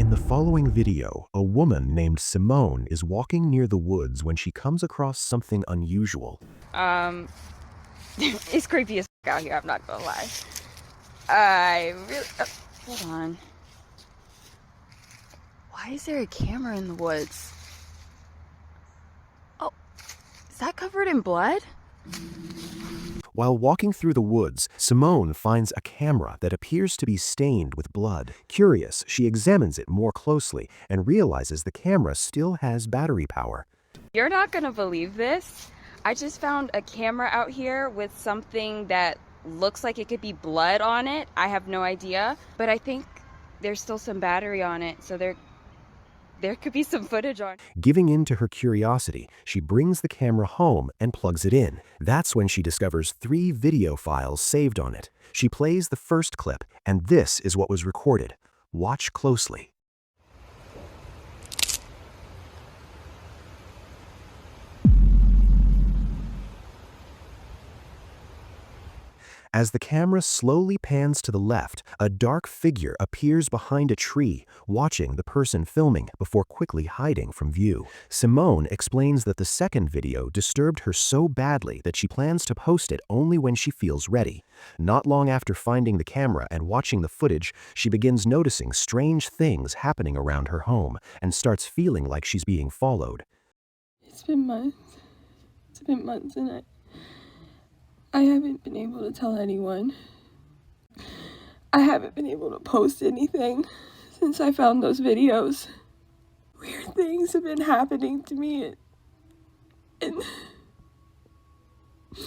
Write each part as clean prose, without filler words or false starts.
In the following video, a woman named Simone is walking near the woods when she comes across something unusual. It's creepy as out here, I'm not gonna lie. I really... hold on. Why is there a camera in the woods? Oh, is that covered in blood? While walking through the woods, Simone finds a camera that appears to be stained with blood. Curious, she examines it more closely and realizes the camera still has battery power. You're not gonna believe this. I just found a camera out here with something that looks like it could be blood on it. I have no idea, but I think there's still some battery on it, so there could be some footage on it. Giving in to her curiosity, she brings the camera home and plugs it in. That's when she discovers 3 video files saved on it. She plays the first clip, and this is what was recorded. Watch closely. As the camera slowly pans to the left, a dark figure appears behind a tree, watching the person filming before quickly hiding from view. Simone explains that the second video disturbed her so badly that she plans to post it only when she feels ready. Not long after finding the camera and watching the footage, she begins noticing strange things happening around her home and starts feeling like she's being followed. It's been months. It's been months and I haven't been able to tell anyone. I haven't been able to post anything since I found those videos. Weird things have been happening to me and I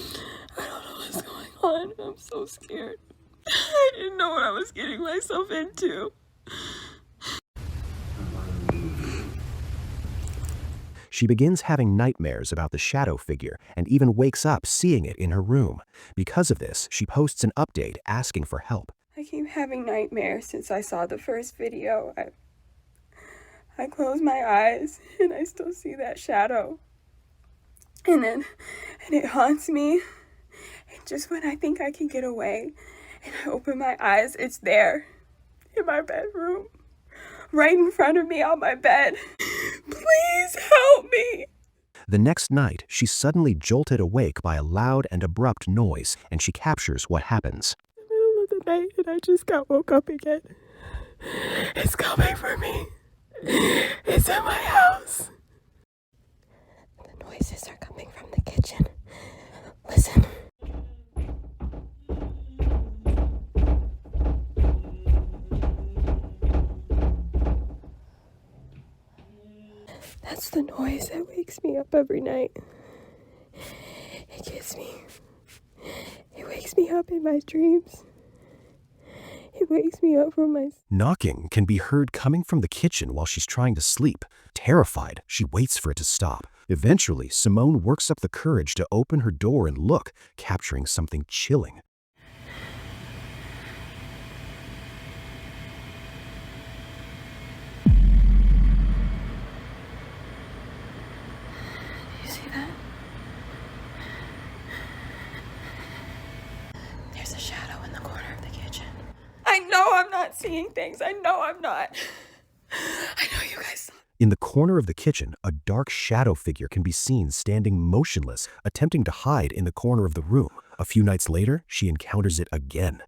don't know what's going on. I'm so scared. I didn't know what I was getting myself into. She begins having nightmares about the shadow figure and even wakes up seeing it in her room. Because of this, she posts an update asking for help. I keep having nightmares since I saw the first video. I close my eyes and I still see that shadow. And it haunts me. And just when I think I can get away and I open my eyes, it's there in my bedroom. Right in front of me on my bed. Please help me. The next night, she's suddenly jolted awake by a loud and abrupt noise, and she captures what happens. In the middle of the night, and I just got woke up again. It's coming for me. It's in my house. The noises are coming from the kitchen. Listen. That's the noise that wakes me up every night. It wakes me up in my dreams. It wakes me up from my... Knocking can be heard coming from the kitchen while she's trying to sleep. Terrified, she waits for it to stop. Eventually, Simone works up the courage to open her door and look, capturing something chilling. There's a shadow in the corner of the kitchen. I know I'm not seeing things. I know I'm not. I know you guys saw. In the corner of the kitchen, a dark shadow figure can be seen standing motionless, attempting to hide in the corner of the room. A few nights later, she encounters it again.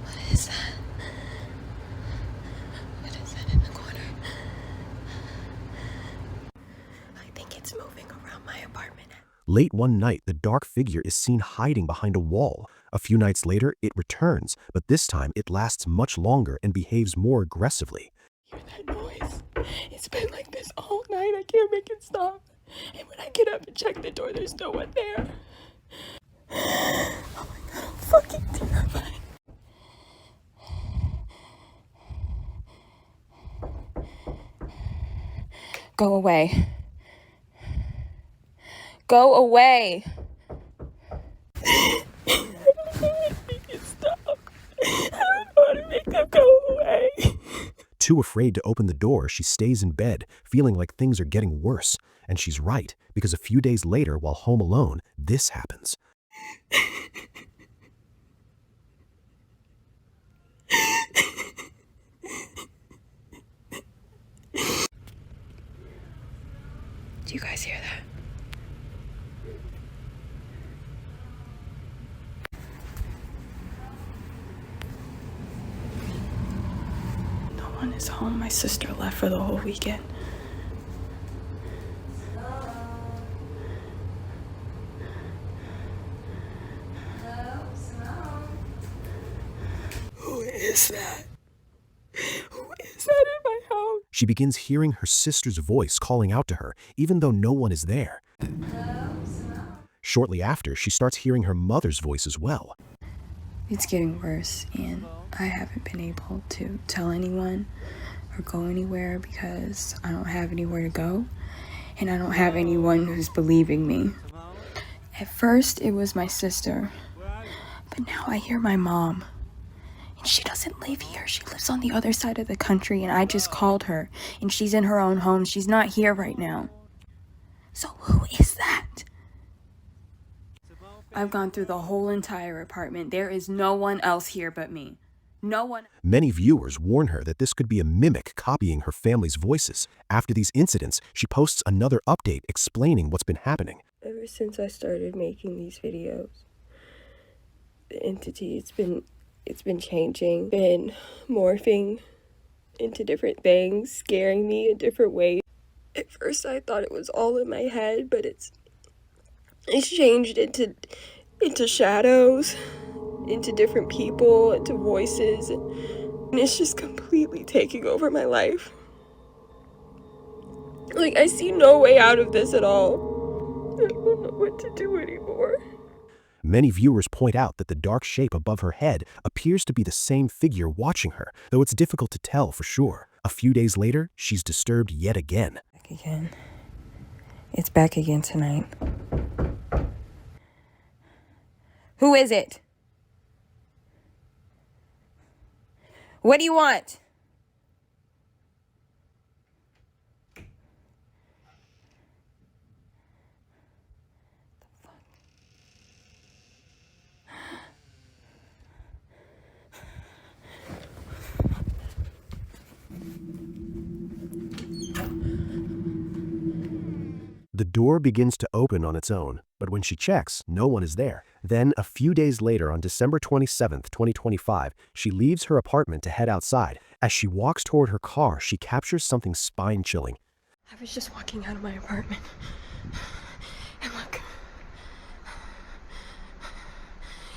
What is that? What is that in the corner? I think it's moving around my apartment. Late one night, the dark figure is seen hiding behind a wall. A few nights later, it returns, but this time it lasts much longer and behaves more aggressively. Hear that noise? It's been like this all night. I can't make it stop. And when I get up and check the door, there's no one there. Oh my God, I'm fucking terrified. Go away. Go away. I can't make it stop. I don't know how to make them go away. Too afraid to open the door, she stays in bed, feeling like things are getting worse. And she's right, because a few days later, while home alone, this happens. Do you guys hear that? No one is home. My sister left for the whole weekend. Who is that? Who is that in my house? She begins hearing her sister's voice calling out to her, even though no one is there. Shortly after, she starts hearing her mother's voice as well. It's getting worse, and I haven't been able to tell anyone or go anywhere because I don't have anywhere to go, and I don't have anyone who's believing me. At first, it was my sister, but now I hear my mom. And she doesn't live here. She lives on the other side of the country, and I just called her, and she's in her own home. She's not here right now. So who is that? I've gone through the whole entire apartment. There is no one else here but me. No one. Many viewers warn her that this could be a mimic copying her family's voices. After these incidents, she posts another update explaining what's been happening. Ever since I started making these videos, the entity, it's been changing, been morphing into different things, scaring me in different ways. At first I thought it was all in my head, but it's changed into shadows, into different people, into voices, and it's just completely taking over my life. Like, I see no way out of this at all. I don't know what to do anymore. Many viewers point out that the dark shape above her head appears to be the same figure watching her, though it's difficult to tell for sure. A few days later, she's disturbed yet again. Back again. It's back again tonight. Who is it? What do you want? The door begins to open on its own, but when she checks, no one is there. Then, a few days later, on December 27th, 2025, she leaves her apartment to head outside. As she walks toward her car, she captures something spine-chilling. I was just walking out of my apartment. And look.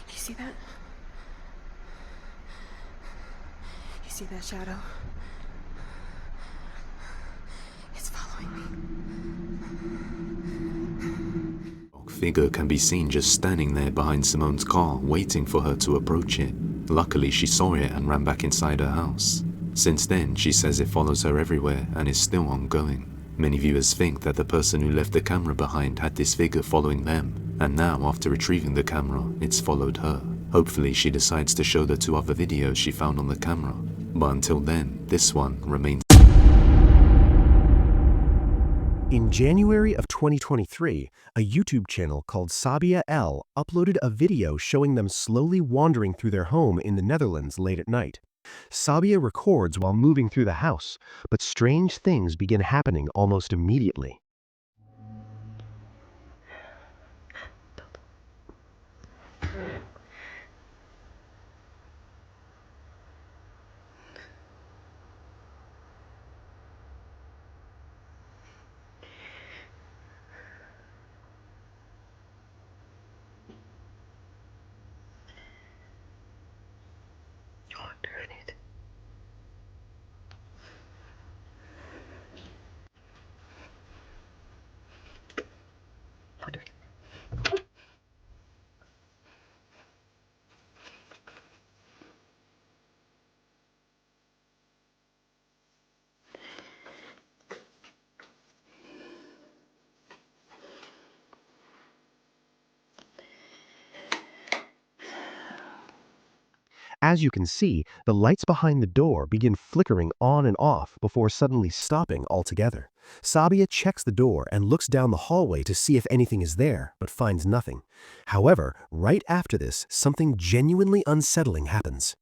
Do you see that? You see that shadow? It's following me. Figure can be seen just standing there behind Simone's car, waiting for her to approach it. Luckily, she saw it and ran back inside her house. Since then, she says it follows her everywhere and is still ongoing. Many viewers think that the person who left the camera behind had this figure following them, and now, after retrieving the camera, it's followed her. Hopefully, she decides to show the 2 other videos she found on the camera. But until then, this one remains. In January of 2023, a YouTube channel called Sabia L uploaded a video showing them slowly wandering through their home in the Netherlands late at night. Sabia records while moving through the house, but strange things begin happening almost immediately. As you can see, the lights behind the door begin flickering on and off before suddenly stopping altogether. Sabia checks the door and looks down the hallway to see if anything is there, but finds nothing. However, right after this, something genuinely unsettling happens.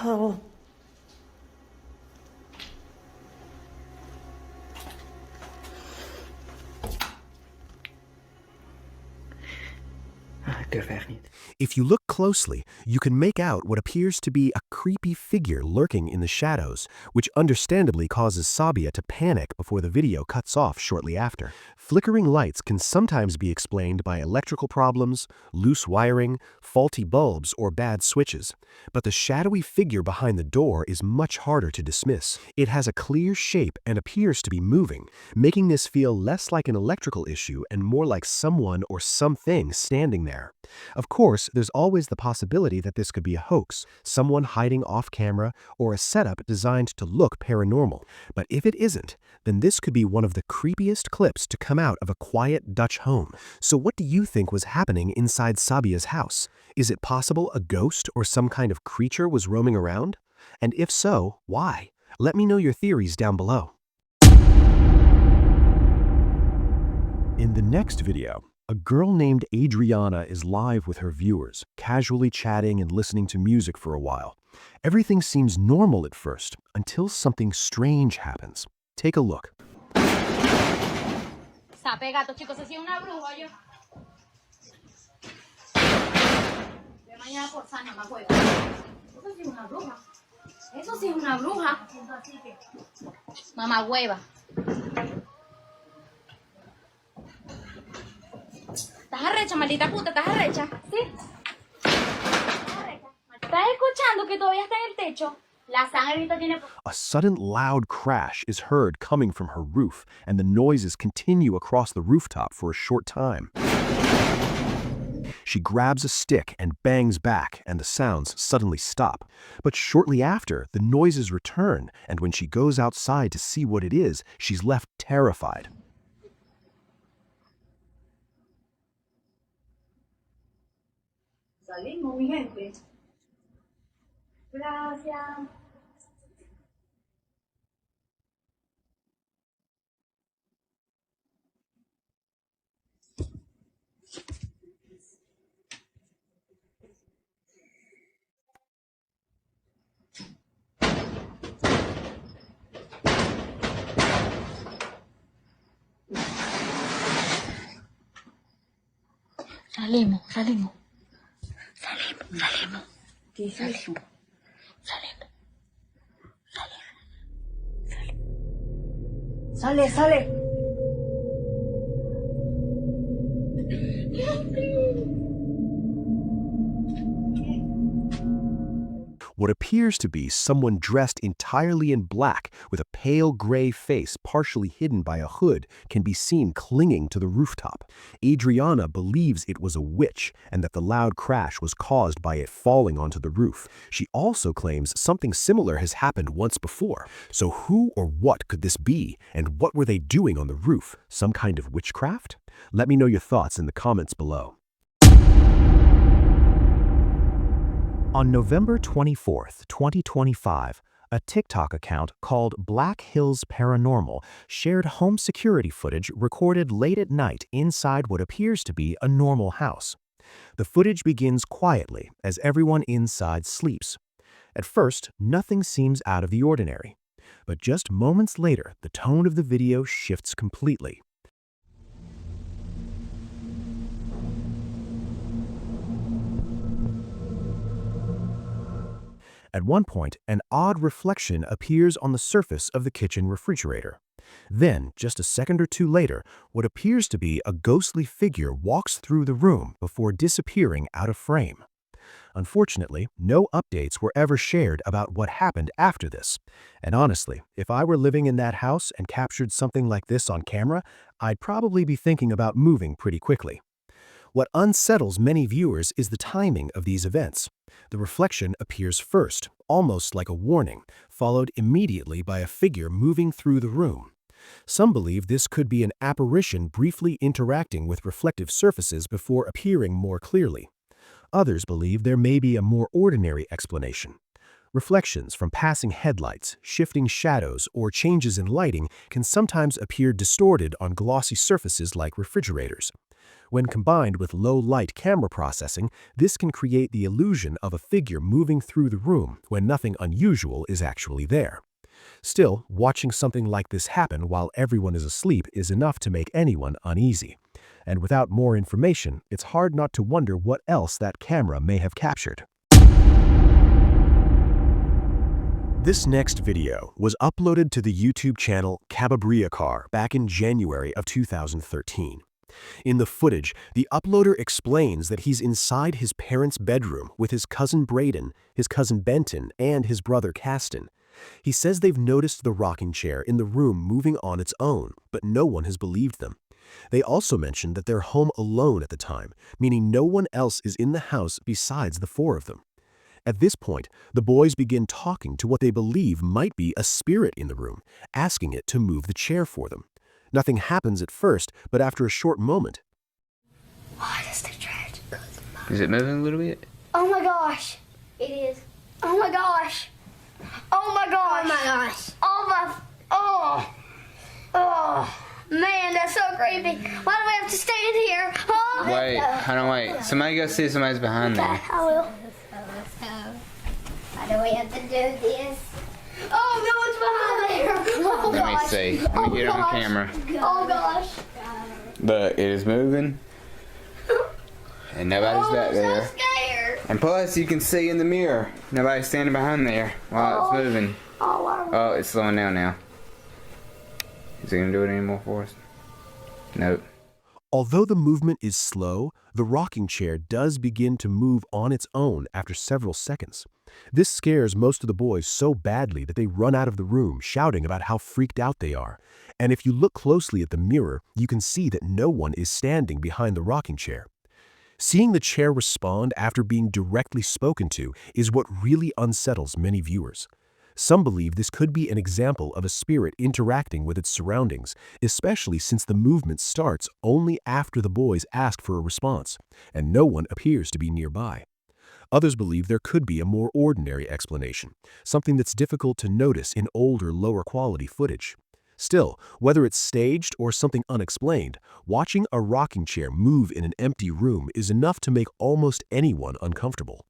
Oh. Ik durf echt niet. If you look closely, you can make out what appears to be a creepy figure lurking in the shadows, which understandably causes Sabia to panic before the video cuts off shortly after. Flickering lights can sometimes be explained by electrical problems, loose wiring, faulty bulbs, or bad switches. But the shadowy figure behind the door is much harder to dismiss. It has a clear shape and appears to be moving, making this feel less like an electrical issue and more like someone or something standing there. Of course, there's always the possibility that this could be a hoax, someone hiding off camera, or a setup designed to look paranormal. But if it isn't, then this could be one of the creepiest clips to come out of a quiet Dutch home. So what do you think was happening inside Sabia's house? Is it possible a ghost or some kind of creature was roaming around? And if so, why? Let me know your theories down below. In the next video, a girl named Adriana is live with her viewers, casually chatting and listening to music for a while. Everything seems normal at first, until something strange happens. Take a look. Sape gato, chicos, así una bruja yo. De mañana por sana, más hueva. Eso sí es una bruja. Eso sí es una bruja. Mamá hueva. ¿Estás arrecha, maldita puta? ¿Estás arrecha? ¿Sí? ¿Estás arrecha? ¿Estás escuchando que todavía está en el techo? La sangre ahorita tiene... A sudden loud crash is heard coming from her roof, and the noises continue across the rooftop for a short time. She grabs a stick and bangs back, and the sounds suddenly stop. But shortly after, the noises return, and when she goes outside to see what it is, she's left terrified. Salimos, mi gente. Gracias. Salimos. Salimos. ¿Qué es eso? Sale. What appears to be someone dressed entirely in black with a pale gray face partially hidden by a hood can be seen clinging to the rooftop. Adriana believes it was a witch and that the loud crash was caused by it falling onto the roof. She also claims something similar has happened once before. So who or what could this be, and what were they doing on the roof? Some kind of witchcraft? Let me know your thoughts in the comments below. On November 24, 2025, a TikTok account called Black Hills Paranormal shared home security footage recorded late at night inside what appears to be a normal house. The footage begins quietly as everyone inside sleeps. At first, nothing seems out of the ordinary. But just moments later, the tone of the video shifts completely. At one point, an odd reflection appears on the surface of the kitchen refrigerator. Then, just a second or two later, what appears to be a ghostly figure walks through the room before disappearing out of frame. Unfortunately, no updates were ever shared about what happened after this. And honestly, if I were living in that house and captured something like this on camera, I'd probably be thinking about moving pretty quickly. What unsettles many viewers is the timing of these events. The reflection appears first, almost like a warning, followed immediately by a figure moving through the room. Some believe this could be an apparition briefly interacting with reflective surfaces before appearing more clearly. Others believe there may be a more ordinary explanation. Reflections from passing headlights, shifting shadows, or changes in lighting can sometimes appear distorted on glossy surfaces like refrigerators. When combined with low-light camera processing, this can create the illusion of a figure moving through the room when nothing unusual is actually there. Still, watching something like this happen while everyone is asleep is enough to make anyone uneasy. And without more information, it's hard not to wonder what else that camera may have captured. This next video was uploaded to the YouTube channel Cababriacar back in January of 2013. In the footage, the uploader explains that he's inside his parents' bedroom with his cousin Braden, his cousin Benton, and his brother Caston. He says they've noticed the rocking chair in the room moving on its own, but no one has believed them. They also mentioned that they're home alone at the time, meaning no one else is in the house besides the four of them. At this point, the boys begin talking to what they believe might be a spirit in the room, asking it to move the chair for them. Nothing happens at first, but after a short moment. What is the trash? Is it moving a little bit? Oh my gosh. It is. Oh my gosh. Oh my gosh. Oh my gosh. Oh my. Oh. Oh. Man, that's so creepy. Why do we have to stand here? Oh. Wait, hold on, wait. Somebody go see if somebody's behind Okay, there. I will. Why do we have to do this? Oh, no one's behind there. Oh, Let me gosh. see. Let me get it on gosh. camera. Oh gosh. Look, it is moving. And nobody's Oh, back I'm there. so scared. And plus, you can see in the mirror, nobody's standing behind there while it's moving. Oh, wow. Oh, it's slowing down now. Is it gonna do it anymore for us? Nope. Although the movement is slow, the rocking chair does begin to move on its own after several seconds. This scares most of the boys so badly that they run out of the room shouting about how freaked out they are. And if you look closely at the mirror, you can see that no one is standing behind the rocking chair. Seeing the chair respond after being directly spoken to is what really unsettles many viewers. Some believe this could be an example of a spirit interacting with its surroundings, especially since the movement starts only after the boys ask for a response, and no one appears to be nearby. Others believe there could be a more ordinary explanation, something that's difficult to notice in older, lower-quality footage. Still, whether it's staged or something unexplained, watching a rocking chair move in an empty room is enough to make almost anyone uncomfortable.